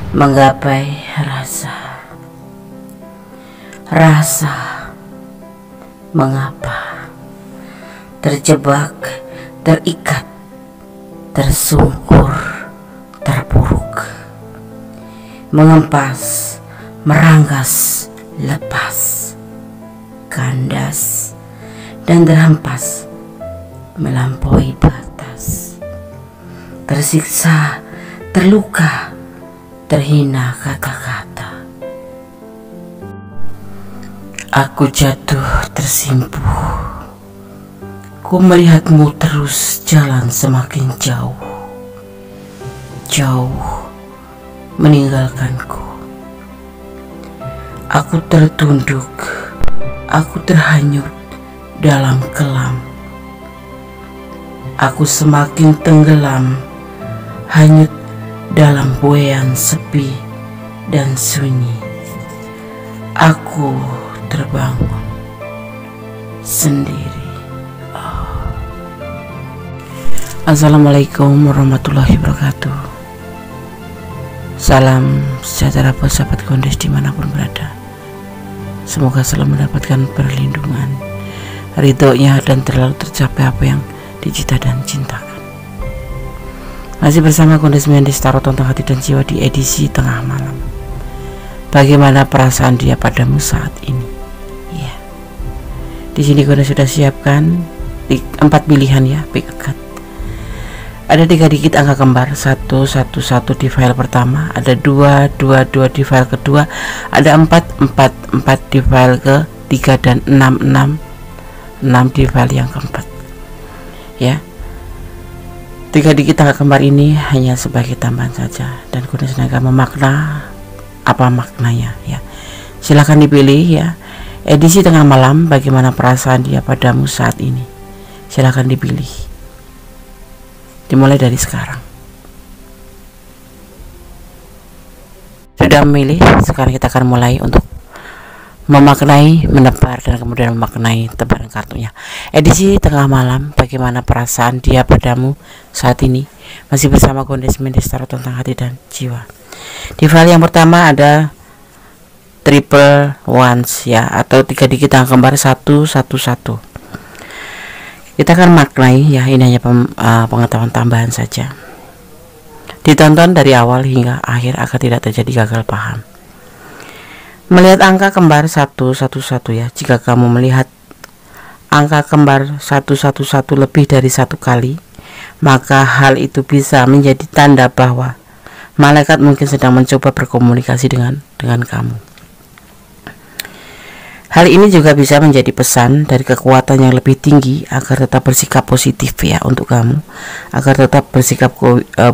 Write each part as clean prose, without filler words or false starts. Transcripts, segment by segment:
menggapai rasa mengapa terjebak, terikat, tersungkur, terpuruk, mengempas, meranggas, lepas, kandas, dan terhempas melampaui batas, tersiksa, terluka, terhina kata-kata. Aku jatuh tersimpuh, ku melihatmu terus jalan semakin jauh, jauh meninggalkanku. Aku tertunduk, aku terhanyut dalam kelam. Aku semakin tenggelam, hanyut dalam buayan sepi dan sunyi. Aku terbangun sendiri. Assalamualaikum warahmatullahi wabarakatuh. Salam sejahtera buat sahabat Gondes dimanapun berada. Semoga selalu mendapatkan perlindungan, ridhonya, dan terlalu tercapai apa yang dicita dan cintakan. Masih bersama Gondes Mendes Tarot tentang hati dan jiwa di edisi tengah malam. Bagaimana perasaan dia padamu saat ini? Ya, di sini Gondes sudah siapkan 4 pilihan ya, pick a card. Ada 3 digit angka kembar, 111 di file pertama, ada 222 di file kedua, ada 444 di file ketiga, dan 666 di file yang keempat. Ya, 3 digit angka kembar ini hanya sebagai tambahan saja, dan Gondes akan memakna apa maknanya ya. Silahkan dipilih ya. Edisi tengah malam, bagaimana perasaan dia padamu saat ini? Silahkan dipilih. Dimulai dari sekarang. Sudah memilih? Sekarang kita akan mulai untuk memaknai, menebar, dan kemudian memaknai tebaran kartunya. Edisi tengah malam, bagaimana perasaan dia padamu saat ini? Masih bersama Gondes Mendes Tarot tentang hati dan jiwa. Di file yang pertama ada triple ones ya, atau 3 digit angka kembar 111. Kita akan maknai ya, ini hanya pengetahuan tambahan saja. Ditonton dari awal hingga akhir agar tidak terjadi gagal paham. Melihat angka kembar 111 ya, jika kamu melihat angka kembar 111 lebih dari 1 kali, maka hal itu bisa menjadi tanda bahwa malaikat mungkin sedang mencoba berkomunikasi dengan kamu. Hal ini juga bisa menjadi pesan dari kekuatan yang lebih tinggi agar tetap bersikap positif ya untuk kamu, agar tetap bersikap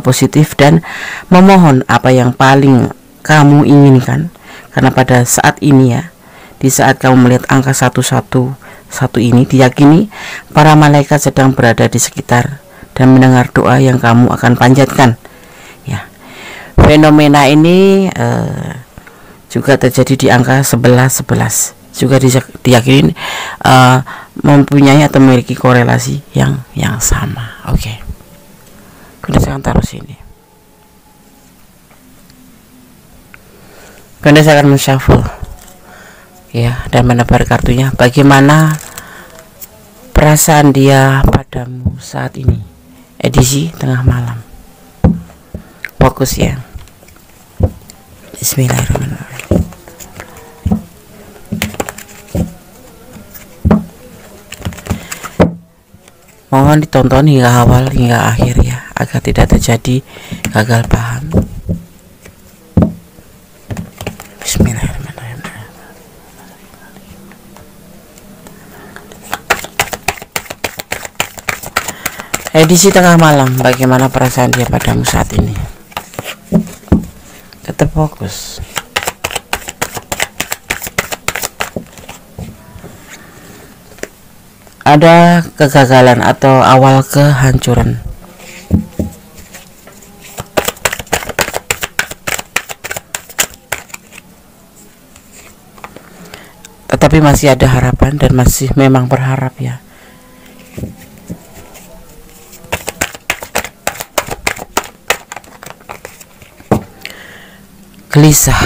positif dan memohon apa yang paling kamu inginkan. Karena pada saat ini ya, di saat kamu melihat angka 111 ini, diyakini para malaikat sedang berada di sekitar dan mendengar doa yang kamu akan panjatkan ya. Fenomena ini juga terjadi di angka 1111, juga diyakini mempunyai atau memiliki korelasi yang sama. Oke. Kita akan taruh sini. Gondes akan menshuffle ya, dan menebar kartunya. Bagaimana perasaan dia padamu saat ini? Edisi tengah malam. Fokus ya. Bismillahirrahmanirrahim. Mohon ditonton hingga awal hingga akhir ya, agar tidak terjadi gagal paham. Bismillahirrahmanirrahim. Edisi tengah malam, bagaimana perasaan dia padamu saat ini? Tetap fokus. Ada kegagalan atau awal kehancuran. Tetapi masih ada harapan dan masih memang berharap ya. gelisah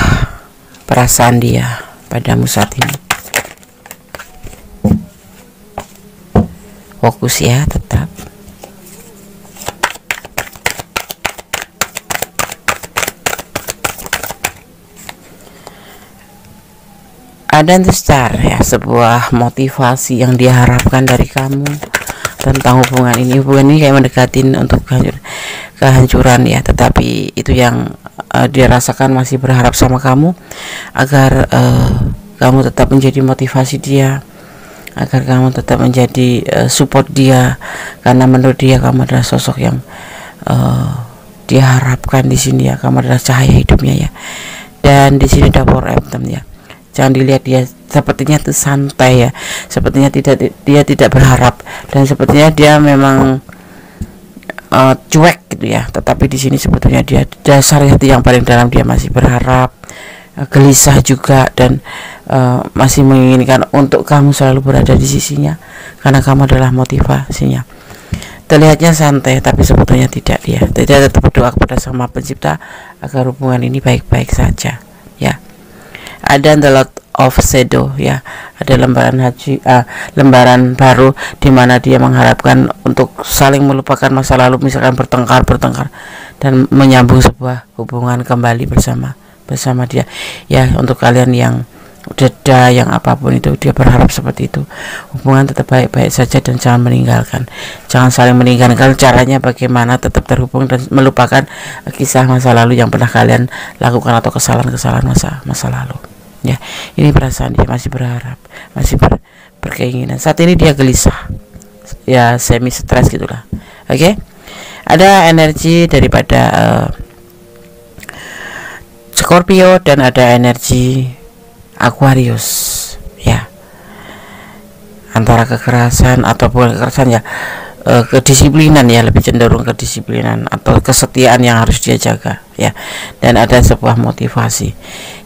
perasaan dia padamu saat ini. Fokus ya, tetap. Ada the star ya, sebuah motivasi yang dia harapkan dari kamu tentang hubungan ini. Hubungan ini kayak mendekatin untuk kehancuran ya, tetapi itu yang dia rasakan, masih berharap sama kamu agar kamu tetap menjadi motivasi dia, agar kamu tetap menjadi support dia, karena menurut dia kamu adalah sosok yang dia harapkan di sini ya. Kamu adalah cahaya hidupnya ya. Dan di sini ada Four of Pentacles ya. Jangan dilihat dia sepertinya tuh santai ya, sepertinya dia tidak berharap, dan sepertinya dia memang cuek gitu ya. Tetapi di sini sebetulnya dia dasar hati yang paling dalam dia masih berharap, gelisah juga, dan masih menginginkan untuk kamu selalu berada di sisinya, karena kamu adalah motivasinya. Terlihatnya santai, tapi sebetulnya tidak. Dia tetap berdoa kepada Sang Pencipta agar hubungan ini baik-baik saja ya. Ada the Lord of Shadow ya, ada lembaran baru di mana dia mengharapkan untuk saling melupakan masa lalu, misalkan bertengkar dan menyambung sebuah hubungan kembali bersama dia ya. Untuk kalian yang deda, yang apapun itu, dia berharap seperti itu, hubungan tetap baik-baik saja dan jangan saling meninggalkan. Caranya bagaimana tetap terhubung dan melupakan kisah masa lalu yang pernah kalian lakukan atau kesalahan masa lalu ya. Ini perasaan dia, masih berharap, masih berkeinginan. Saat ini dia gelisah ya, semi stres gitulah. Oke. Ada energi daripada Scorpio dan ada energi Aquarius ya, antara kekerasan atau bukan kekerasan ya, kedisiplinan ya, lebih cenderung kedisiplinan atau kesetiaan yang harus dia jaga ya. Dan ada sebuah motivasi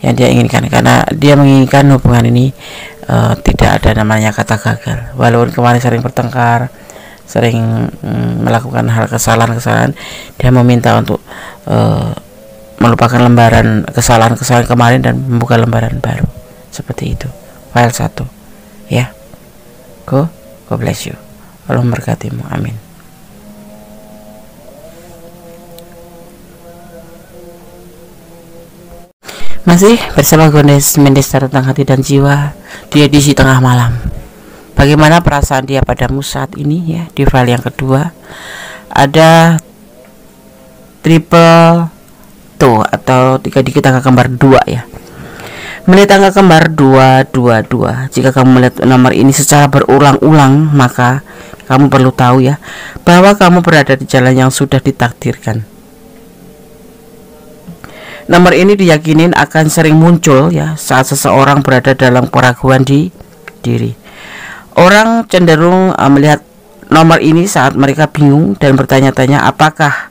yang dia inginkan, karena dia menginginkan hubungan ini tidak ada namanya kata gagal. Walaupun kemarin sering bertengkar, sering melakukan hal kesalahan, dia meminta untuk melupakan lembaran kesalahan kemarin dan membuka lembaran baru. Seperti itu. File 1 ya. God bless you. Allah memberkatimu. Amin. Masih bersama Goddess Mendestar tentang hati dan jiwa di edisi tengah malam. Bagaimana perasaan dia padamu saat ini ya. Di file yang kedua ada triple two atau tiga dikit angka kembar 2 ya. Melihat angka kembar 222, jika kamu melihat nomor ini secara berulang-ulang, maka kamu perlu tahu ya, bahwa kamu berada di jalan yang sudah ditakdirkan. Nomor ini diyakinin akan sering muncul ya saat seseorang berada dalam keraguan di diri. Orang cenderung melihat nomor ini saat mereka bingung dan bertanya-tanya apakah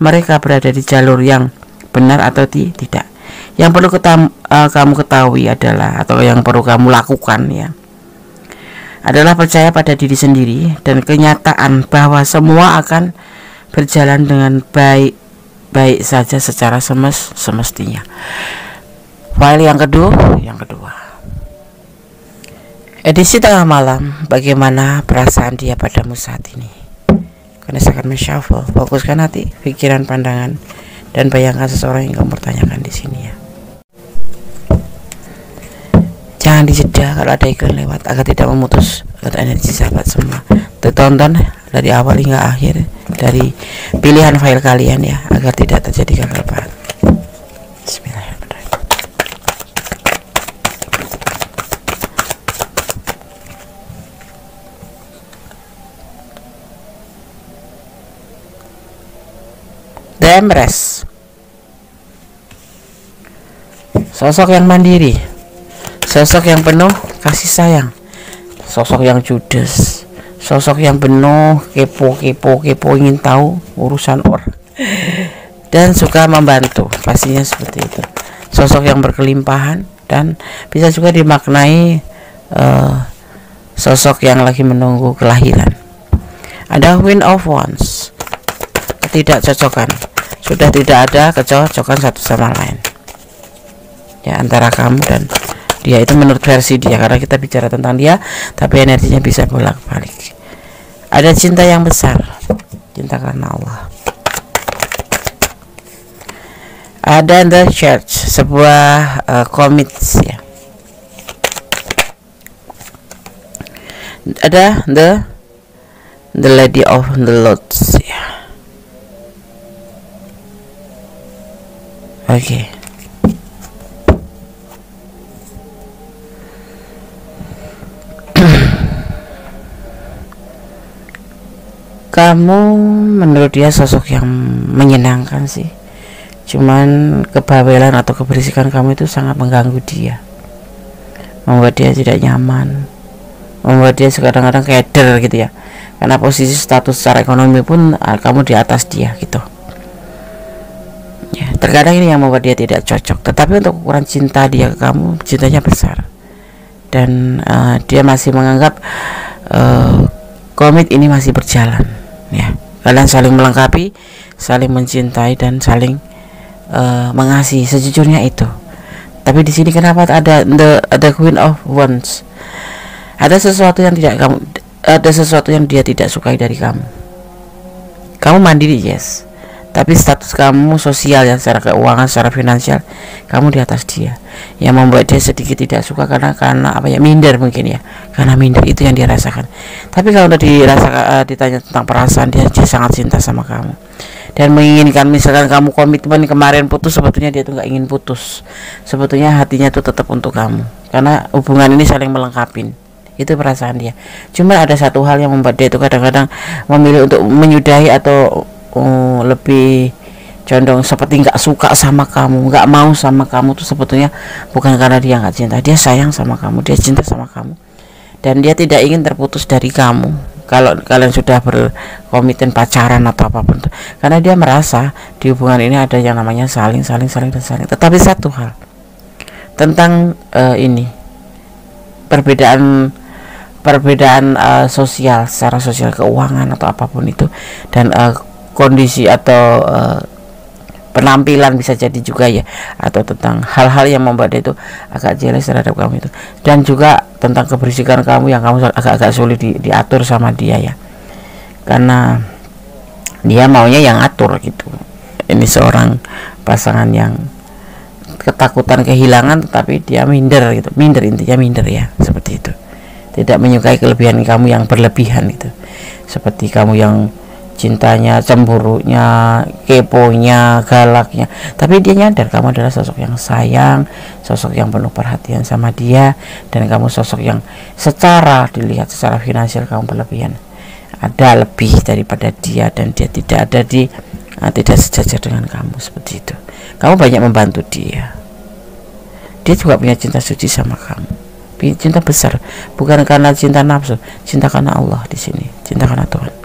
mereka berada di jalur yang benar atau tidak. Yang perlu kamu ketahui adalah, atau yang perlu kamu lakukan ya, adalah percaya pada diri sendiri dan kenyataan bahwa semua akan berjalan dengan baik saja secara semestinya. File yang kedua. Edisi tengah malam, bagaimana perasaan dia padamu saat ini? Karena saya akan men-shuffle, fokuskan hati, pikiran, pandangan, dan bayangkan seseorang yang kamu pertanyakan di sini ya. Jangan dijeda kalau ada iklan lewat agar tidak memutus energi sahabat semua. Tonton dari awal hingga akhir dari pilihan file kalian ya, agar tidak terjadi kegagalan. Bismillahirrahmanirrahim. The Empress, sosok yang mandiri, sosok yang penuh kasih sayang, sosok yang judes, sosok yang penuh kepo, ingin tahu urusan orang dan suka membantu, pastinya seperti itu. Sosok yang berkelimpahan dan bisa juga dimaknai sosok yang lagi menunggu kelahiran. Ada Queen of Wands, ketidakcocokan, sudah tidak ada kecocokan satu sama lain. ya antara kamu dan dia. Itu menurut versi dia, karena kita bicara tentang dia tapi energinya bisa bolak-balik. Ada cinta yang besar, cinta karena Allah. Ada the church, sebuah komit ya. Ada the lady of the lords ya. Oke. Kamu menurut dia sosok yang menyenangkan sih, cuman kebawelan atau keberisikan kamu itu sangat mengganggu dia, membuat dia tidak nyaman, membuat dia kadang-kadang keder gitu ya, karena posisi status secara ekonomi pun kamu di atas dia gitu ya. Terkadang ini yang membuat dia tidak cocok, tetapi untuk ukuran cinta dia ke kamu, cintanya besar, dan dia masih menganggap komit ini masih berjalan ya. Kalian saling melengkapi, saling mencintai, dan saling mengasihi, sejujurnya itu. Tapi di sini kenapa ada the Queen of Wands? Ada sesuatu yang dia tidak sukai dari kamu. Kamu mandiri, yes, tapi status kamu sosial ya, secara keuangan, secara finansial kamu di atas dia, yang membuat dia sedikit tidak suka karena apa ya, minder mungkin ya, karena minder itu yang dia rasakan. Tapi kalau udah ditanya tentang perasaan, dia sangat cinta sama kamu dan menginginkan, misalkan kamu komitmen kemarin putus, sebetulnya dia tuh nggak ingin putus, sebetulnya hatinya tuh tetap untuk kamu, karena hubungan ini saling melengkapi. Itu perasaan dia. Cuma ada satu hal yang membuat dia itu kadang-kadang memilih untuk menyudahi atau lebih condong seperti nggak suka sama kamu, nggak mau sama kamu tuh sebetulnya bukan karena dia nggak cinta, dia sayang sama kamu, dia cinta sama kamu, dan dia tidak ingin terputus dari kamu kalau kalian sudah berkomitmen pacaran atau apapun tuh. Karena dia merasa di hubungan ini ada yang namanya saling. Tetapi satu hal tentang ini perbedaan sosial, secara sosial, keuangan atau apapun itu, dan kondisi atau penampilan bisa jadi juga ya, atau tentang hal-hal yang membuat dia itu agak jealous terhadap kamu itu, dan juga tentang keberisikan kamu yang kamu agak sulit diatur sama dia ya, karena dia maunya yang atur gitu. Ini seorang pasangan yang ketakutan kehilangan, tetapi dia minder gitu, intinya minder ya, seperti itu. Tidak menyukai kelebihan kamu yang berlebihan gitu, seperti kamu yang cintanya, cemburunya, keponya, galaknya. Tapi dia nyadar kamu adalah sosok yang sayang, sosok yang penuh perhatian sama dia, dan kamu sosok yang secara dilihat secara finansial kamu berlebihan, ada lebih daripada dia, dan dia tidak sejajar dengan kamu, seperti itu. Kamu banyak membantu dia juga punya cinta suci sama kamu, cinta besar, bukan karena cinta nafsu, cinta karena Allah di sini, cinta karena Tuhan.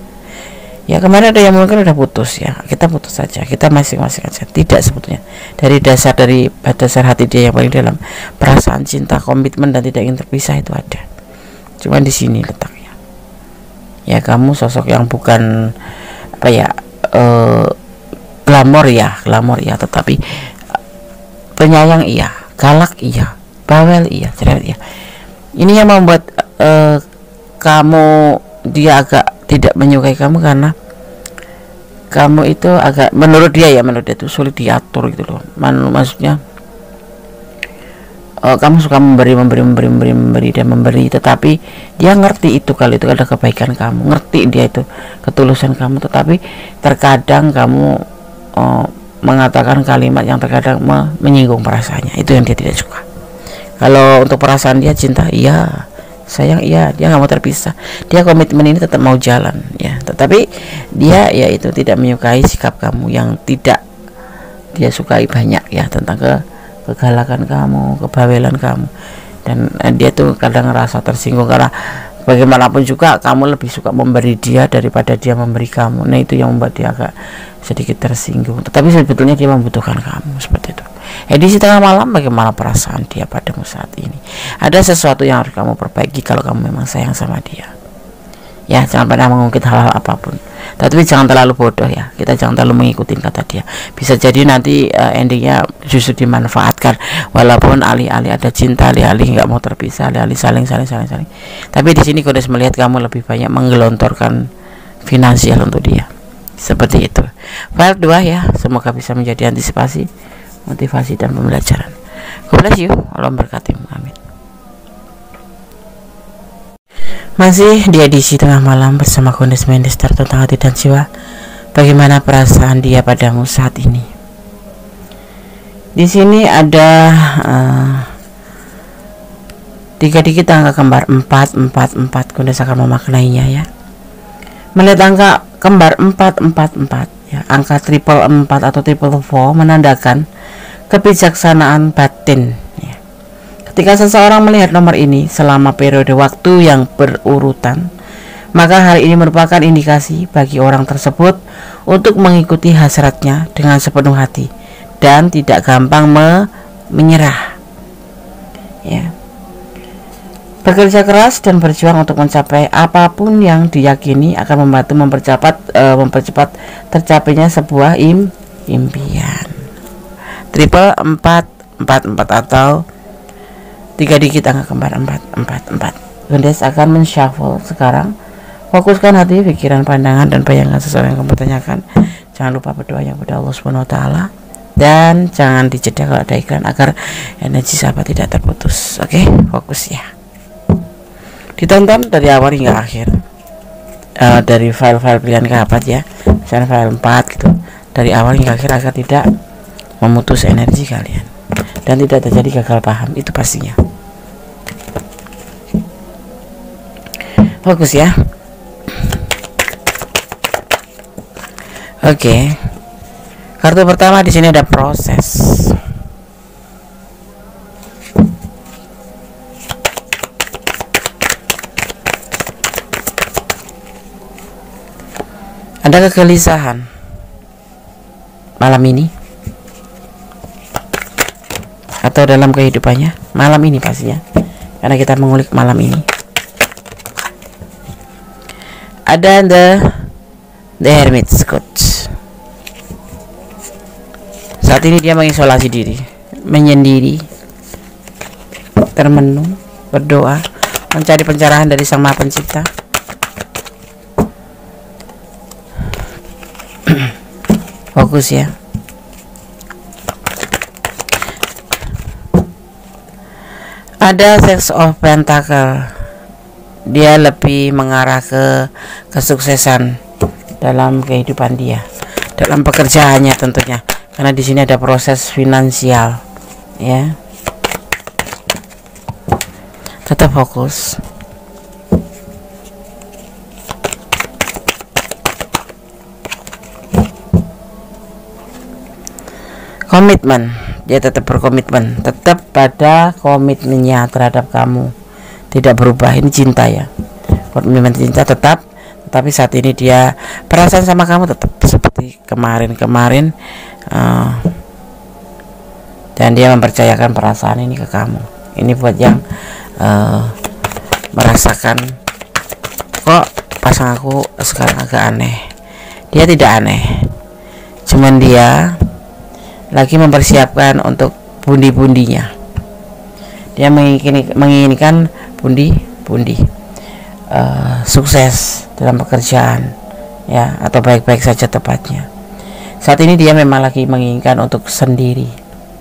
Ya kemarin ada yang mungkin udah putus ya, kita putus saja, kita masing-masing aja. Tidak, sebetulnya dari dasar hati dia yang paling dalam, perasaan cinta, komitmen, dan tidak ingin terpisah itu ada. Cuman di sini letaknya. Ya kamu sosok yang bukan apa ya, glamor ya, tetapi penyayang iya, galak iya, bawel iya, cerewet iya. Ini yang membuat dia agak tidak menyukai kamu, karena kamu itu agak, menurut dia itu sulit diatur gitu loh. Maksudnya kamu suka memberi, tetapi dia ngerti itu, kalau itu ada kebaikan kamu, ngerti dia itu ketulusan kamu, tetapi terkadang kamu mengatakan kalimat yang terkadang menyinggung perasaannya. Itu yang dia tidak suka. Kalau untuk perasaan dia, cinta iya, sayang iya, dia nggak mau terpisah, dia komitmen ini tetap mau jalan ya. Tetapi dia ya itu tidak menyukai sikap kamu yang tidak dia sukai banyak ya, tentang kegalakan kamu, kebawelan kamu, dan dia tuh kadang ngerasa tersinggung karena bagaimanapun juga kamu lebih suka memberi dia daripada dia memberi kamu. Nah itu yang membuat dia agak sedikit tersinggung, tetapi sebetulnya dia membutuhkan kamu, seperti itu. Edisi tengah malam, bagaimana perasaan dia padamu saat ini? Ada sesuatu yang harus kamu perbaiki kalau kamu memang sayang sama dia. ya, jangan pernah mengungkit hal-hal apapun. Tapi jangan terlalu bodoh ya, kita jangan terlalu mengikuti kata dia. Bisa jadi nanti endingnya justru dimanfaatkan, walaupun alih-alih ada cinta, alih-alih nggak mau terpisah, alih-alih saling. Tapi di sini Goddess melihat kamu lebih banyak menggelontorkan finansial untuk dia, seperti itu. File 2 ya, semoga bisa menjadi antisipasi, motivasi dan pembelajaran. God bless you, Allah memberkatimu, amin. Masih di edisi tengah malam bersama Goddess Mendes tentang hati dan jiwa. Bagaimana perasaan dia padamu saat ini? Di sini ada 3 digit angka kembar 444. Goddess akan memaknainya ya. Melihat angka kembar 444 ya, angka triple 4 atau triple 4 menandakan kebijaksanaan batin. Ketika seseorang melihat nomor ini selama periode waktu yang berurutan, maka hari ini merupakan indikasi bagi orang tersebut untuk mengikuti hasratnya dengan sepenuh hati dan tidak gampang menyerah. Ya. Bekerja keras dan berjuang untuk mencapai apapun yang diyakini akan membantu mempercepat tercapainya sebuah impian. Triple 444 atau 3 digit angka kembar 444. Goddess akan menshuffle sekarang. Fokuskan hati, pikiran, pandangan dan bayangan sesuai yang kamu tanyakan. Jangan lupa berdoa yang kepada Allah Subhanahu wa taala dan jangan dijeda kalau ada iklan agar energi sahabat tidak terputus. Oke, fokus ya. Ditonton dari awal hingga akhir. Dari file-file pilihan sahabat ya. Misalnya file 4 gitu. Dari awal hingga akhir agar tidak memutus energi kalian dan tidak terjadi gagal paham, itu pastinya. Fokus ya. Oke. Kartu pertama di sini ada proses. Ada kegelisahan malam ini atau dalam kehidupannya malam ini pastinya, karena kita mengulik malam ini. Ada the Hermit's Coach. Saat ini dia mengisolasi diri, menyendiri, termenung, berdoa, mencari pencerahan dari Sang Maha Pencipta. Fokus ya. Ada Six of Pentacle. Dia lebih mengarah ke kesuksesan dalam kehidupan dia, dalam pekerjaannya tentunya, karena di sini ada proses finansial ya. Tetap fokus. Komitmen, dia tetap berkomitmen, tetap pada komitmennya terhadap kamu, tidak berubah. Ini cinta ya, komitmen cinta tetap, tetapi saat ini dia perasaan sama kamu tetap seperti kemarin dan dia mempercayakan perasaan ini ke kamu. Ini buat yang merasakan kok pasang aku sekarang agak aneh. Dia tidak aneh, cuman dia lagi mempersiapkan untuk pundi-pundinya. Dia menginginkan pundi sukses dalam pekerjaan ya, atau baik-baik saja tepatnya. Saat ini dia memang lagi menginginkan untuk sendiri,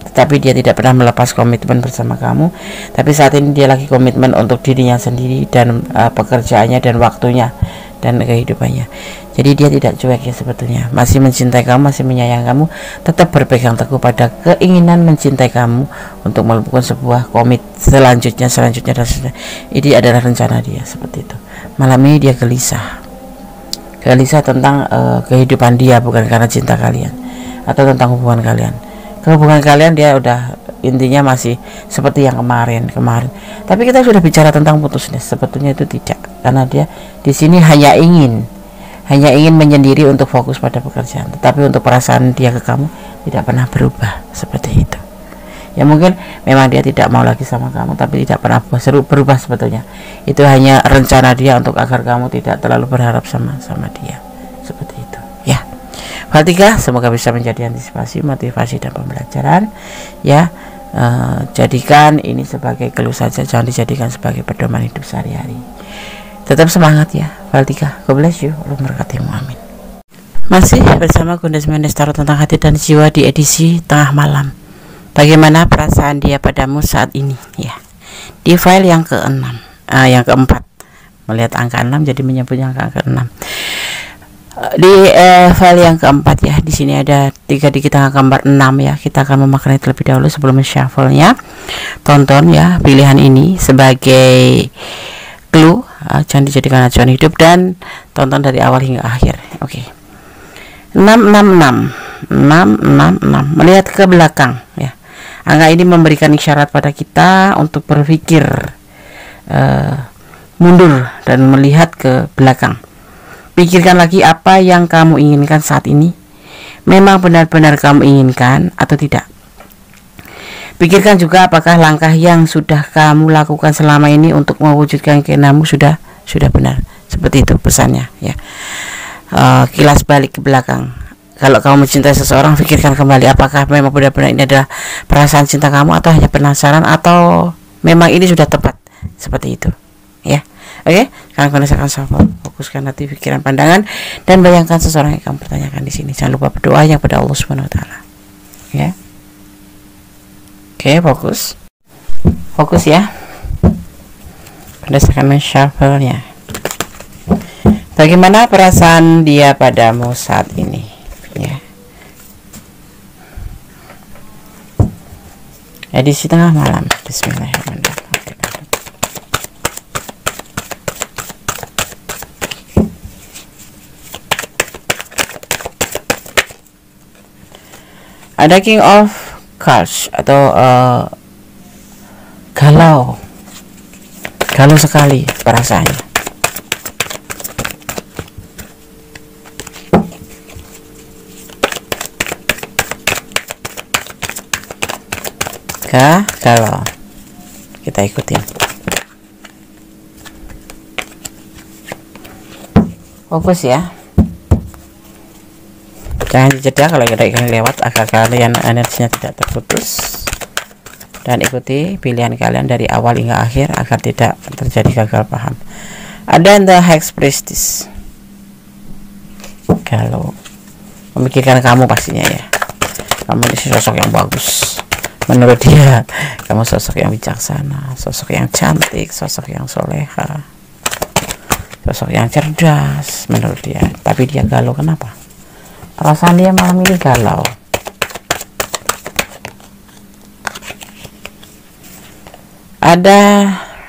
tetapi dia tidak pernah melepas komitmen bersama kamu. Tapi saat ini dia lagi komitmen untuk dirinya sendiri dan pekerjaannya dan waktunya dan kehidupannya. Jadi dia tidak cuek ya, sebetulnya masih mencintai kamu, masih menyayang kamu, tetap berpegang teguh pada keinginan mencintai kamu untuk melakukan sebuah komit selanjutnya. Ini adalah rencana dia seperti itu. Malam ini dia gelisah tentang kehidupan dia, bukan karena cinta kalian atau tentang hubungan kalian. Hubungan kalian dia udah intinya masih seperti yang kemarin. Tapi kita sudah bicara tentang putusnya, sebetulnya itu tidak, karena dia di sini hanya ingin menyendiri untuk fokus pada pekerjaan, tetapi untuk perasaan dia ke kamu tidak pernah berubah seperti itu. Ya mungkin memang dia tidak mau lagi sama kamu, tapi tidak pernah berubah sebetulnya. Itu hanya rencana dia untuk agar kamu tidak terlalu berharap sama dia. Seperti itu ya. Hal 3, semoga bisa menjadi antisipasi, motivasi dan pembelajaran ya. Jadikan ini sebagai keluh saja, jangan dijadikan sebagai pedoman hidup sehari-hari. Tetap semangat ya. Hal 3, God bless you, Allah memberkatimu, amin. Masih bersama Gundes Mendes Tarot tentang hati dan jiwa di edisi tengah malam. Bagaimana perasaan dia padamu saat ini ya. Di file yang ke-6, yang ke-4. Melihat angka 6 jadi menyebutnya angka ke-6. Di file yang ke-4 ya, di sini ada 3 digit angka gambar 6 ya. Kita akan memaknai terlebih dahulu sebelum shuffle-nya. Tonton ya pilihan ini sebagai clue, jangan dijadikan acuan hidup, dan tonton dari awal hingga akhir. Oke. 666 666 melihat ke belakang ya. Angka ini memberikan isyarat pada kita untuk berpikir mundur dan melihat ke belakang. Pikirkan lagi apa yang kamu inginkan saat ini. Memang benar-benar kamu inginkan atau tidak. Pikirkan juga apakah langkah yang sudah kamu lakukan selama ini untuk mewujudkan keinginanmu sudah benar. Seperti itu pesannya ya. Kilas balik ke belakang. Kalau kamu mencintai seseorang, pikirkan kembali apakah memang benar-benar ini adalah perasaan cinta kamu atau hanya penasaran, atau memang ini sudah tepat. Seperti itu ya. Oke, sekarang kondisikan sahabat, fokuskan hati, pikiran, pandangan, dan bayangkan seseorang yang kamu pertanyakan di sini. Jangan lupa berdoa yang pada Allah Subhanahu wa taala. Ya. Oke, fokus ya. Kondisikan shuffle-nya. Bagaimana perasaan dia padamu saat ini ya. Edisi tengah malam. Bismillahirrahmanirrahim. Ada King of Cups atau galau sekali perasaannya. Galau, kita ikutin. Fokus ya. Jangan dijeda kalau ada ikan lewat agar kalian energinya tidak terputus, dan ikuti pilihan kalian dari awal hingga akhir agar tidak terjadi gagal paham. Ada The Hex Priestess, galau, memikirkan kamu pastinya ya. Kamu ini sosok yang bagus menurut dia. Kamu sosok yang bijaksana, sosok yang cantik, sosok yang soleha, sosok yang cerdas menurut dia. Tapi dia galau, kenapa? Perasaan dia malam ini galau. Ada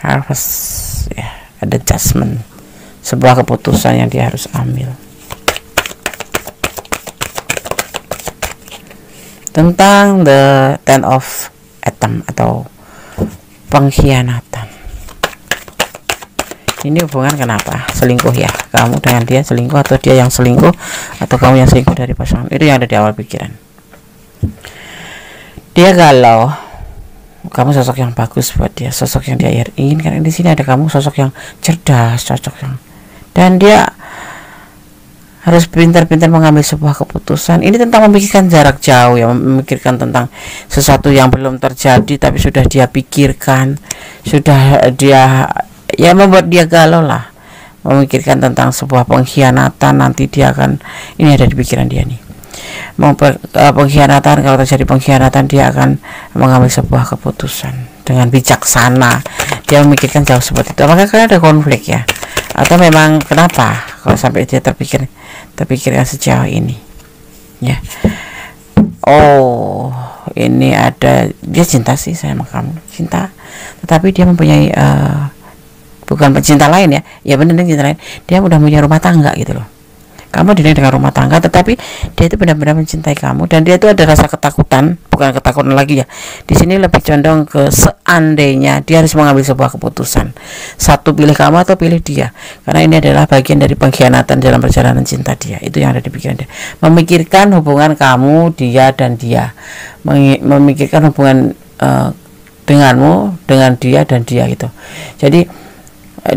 harvest ya, ada judgment, sebuah keputusan yang dia harus ambil tentang the Ten of Atom atau pengkhianatan. Ini hubungan kenapa? Selingkuh ya, kamu dengan dia selingkuh, atau dia yang selingkuh, atau kamu yang selingkuh dari pasangan. Itu yang ada di awal pikiran. Dia galau. Kamu sosok yang bagus buat dia, sosok yang dia inginkan. Di sini ada kamu sosok yang cerdas, cocok yang, dan dia harus pintar-pintar mengambil sebuah keputusan. Ini tentang memikirkan jarak jauh ya, memikirkan tentang sesuatu yang belum terjadi tapi sudah dia pikirkan, sudah dia ya membuat dia galau lah, memikirkan tentang sebuah pengkhianatan. Nanti dia akan, ini ada di pikiran dia nih, pengkhianatan. Kalau terjadi pengkhianatan, dia akan mengambil sebuah keputusan dengan bijaksana. Dia memikirkan jauh seperti itu. Apakah kalian ada konflik ya, atau memang kenapa kalau sampai dia terpikirkan sejauh ini ya. Oh, ini ada, dia cinta sih sama kamu, cinta, tetapi dia mempunyai bukan pecinta lain ya, ya benar, cinta lain. Dia udah punya rumah tangga gitu loh. Kamu dirinya dengan rumah tangga, tetapi dia itu benar-benar mencintai kamu, dan dia itu ada rasa ketakutan, bukan ketakutan lagi ya. Di sini lebih condong ke seandainya dia harus mengambil sebuah keputusan, satu pilih kamu atau pilih dia, karena ini adalah bagian dari pengkhianatan dalam perjalanan cinta dia. Itu yang ada di pikiran dia. Memikirkan hubungan kamu, dia dan dia, memikirkan hubungan denganmu, dengan dia dan dia gitu. Jadi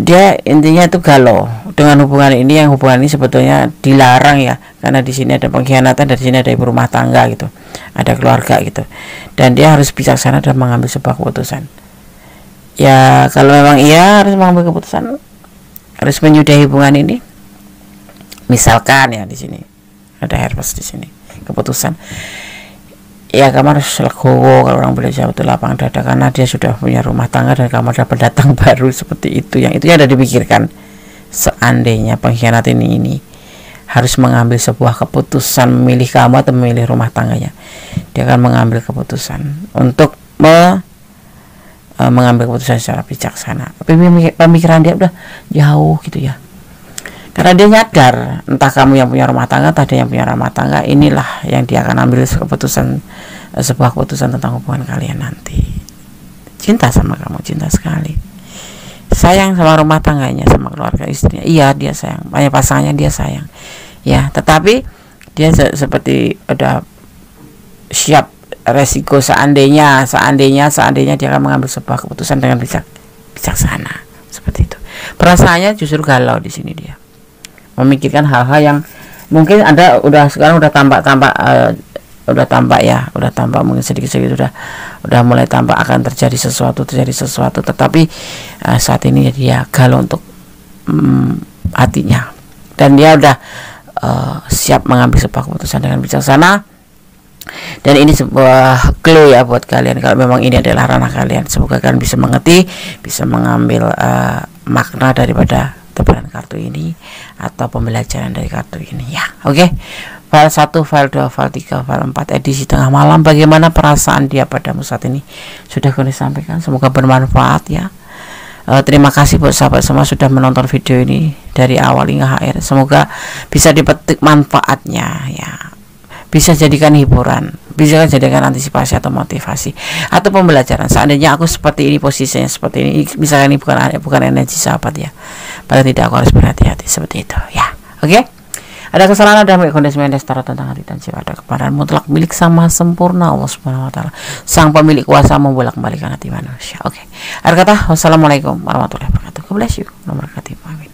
dia intinya itu galau dengan hubungan ini, yang hubungan ini sebetulnya dilarang ya, karena di sini ada pengkhianatan, dari sini ada ibu rumah tangga gitu, ada keluarga gitu, dan dia harus bijaksana dan mengambil sebuah keputusan. Ya kalau memang ia harus mengambil keputusan, harus menyudahi hubungan ini, misalkan ya di sini ada herpes di sini keputusan, ya kamu harus legowo, kalau orang Indonesia betul lapang dada, karena dia sudah punya rumah tangga dan kamu ada pendatang baru seperti itu, yang itu ada dipikirkan. Seandainya pengkhianat ini harus mengambil sebuah keputusan, memilih kamu atau memilih rumah tangganya, dia akan mengambil keputusan untuk mengambil keputusan secara bijaksana. Tapi pemikiran dia udah jauh gitu ya, karena dia nyadar entah kamu yang punya rumah tangga, entah dia yang punya rumah tangga, inilah yang dia akan ambil keputusan, sebuah keputusan tentang hubungan kalian nanti. Cinta sama kamu, cinta sekali, sayang sama rumah tangganya, sama keluarga istrinya, iya dia sayang, banyak pasangannya dia sayang ya, tetapi dia seperti udah siap resiko seandainya dia akan mengambil sebuah keputusan dengan bijaksana seperti itu. Perasaannya justru galau di sini, dia memikirkan hal-hal yang mungkin Anda sekarang udah tampak mungkin sedikit-sedikit udah mulai tampak akan terjadi sesuatu, tetapi saat ini dia galau untuk hatinya, dan dia udah siap mengambil sebuah keputusan dengan bijaksana. Dan ini sebuah clue ya buat kalian, kalau memang ini adalah ranah kalian. Semoga kalian bisa mengerti, bisa mengambil makna daripada tebaran kartu ini atau pembelajaran dari kartu ini ya. Oke. File 1, file 2, file 3, file 4 edisi tengah malam. Bagaimana perasaan dia padamu saat ini? Sudah kami sampaikan, semoga bermanfaat ya. Terima kasih buat sahabat semua sudah menonton video ini dari awal hingga akhir. Semoga bisa dipetik manfaatnya ya. Bisa jadikan hiburan, bisa jadikan antisipasi atau motivasi atau pembelajaran. Seandainya aku seperti ini, posisinya seperti ini, misalnya ini bukan energi sahabat ya, pada tidak aku harus berhati-hati seperti itu ya. Oke. Ada kesalahan, ada kondisi mendestara tentang hati dan jiwa, ada kepadaan mutlak milik Sang Maha Sempurna Allah Subhanahu wa taala, sang pemilik kuasa membolak-balikan hati manusia. Oke. Akhir kata, wassalamualaikum warahmatullahi wabarakatuh. God bless you. Nomor kata, amin.